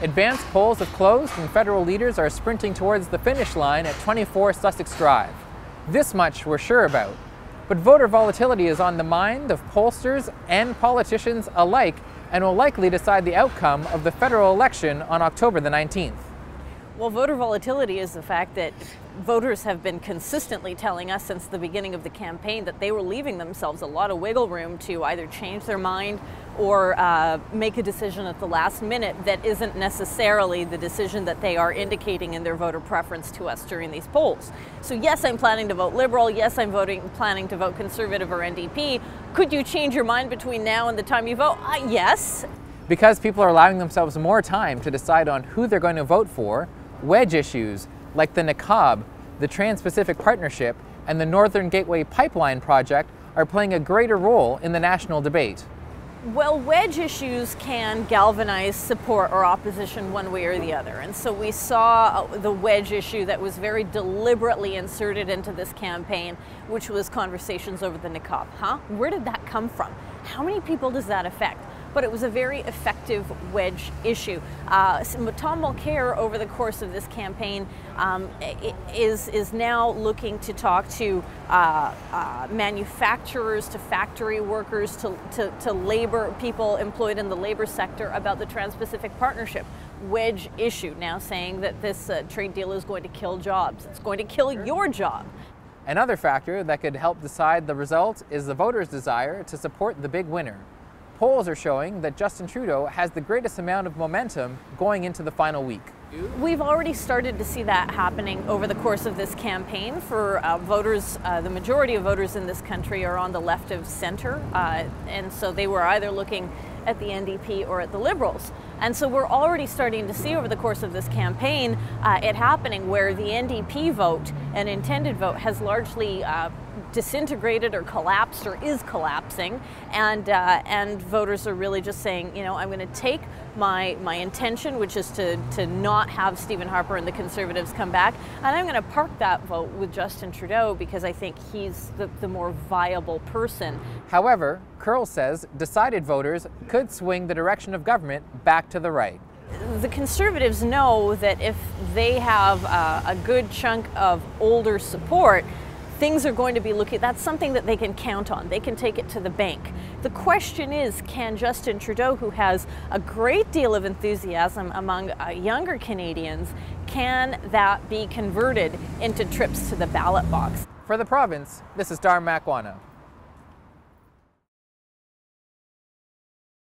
Advanced polls have closed and federal leaders are sprinting towards the finish line at 24 Sussex Drive. This much we're sure about. But voter volatility is on the mind of pollsters and politicians alike and will likely decide the outcome of the federal election on October the 19th. Well, voter volatility is the fact that voters have been consistently telling us since the beginning of the campaign that they were leaving themselves a lot of wiggle room to either change their mind or make a decision at the last minute that isn't necessarily the decision that they are indicating in their voter preference to us during these polls. So yes, I'm planning to vote Liberal. Yes, I'm planning to vote Conservative or NDP. Could you change your mind between now and the time you vote? Yes. Because people are allowing themselves more time to decide on who they're going to vote for, wedge issues like the niqab, the Trans-Pacific Partnership, and the Northern Gateway Pipeline project are playing a greater role in the national debate. Well, wedge issues can galvanize support or opposition one way or the other. And so we saw the wedge issue that was very deliberately inserted into this campaign, which was conversations over the niqab. Where did that come from? How many people does that affect? But it was a very effective wedge issue. Tom Mulcair, over the course of this campaign, is now looking to talk to manufacturers, to factory workers, to labor people employed in the labor sector about the Trans-Pacific Partnership wedge issue, now saying that this trade deal is going to kill jobs. It's going to kill your job. Another factor that could help decide the result is the voters' desire to support the big winner. Polls are showing that Justin Trudeau has the greatest amount of momentum going into the final week. We've already started to see that happening over the course of this campaign. For voters, the majority of voters in this country are on the left of center, and so they were either looking at the NDP or at the Liberals. And so we're already starting to see over the course of this campaign it happening where the NDP vote, an intended vote, has largely disintegrated or collapsed or is collapsing, and voters are really just saying, you know, I'm going to take my intention, which is to not have Stephen Harper and the Conservatives come back, and I'm going to park that vote with Justin Trudeau because I think he's the more viable person. However, Curl says decided voters could swing the direction of government back to the right. The Conservatives know that if they have a good chunk of older support, things are going to be looking, that's something that they can count on. They can take it to the bank. The question is, can Justin Trudeau, who has a great deal of enthusiasm among younger Canadians, can that be converted into trips to the ballot box? For the province, this is Dar Makwana.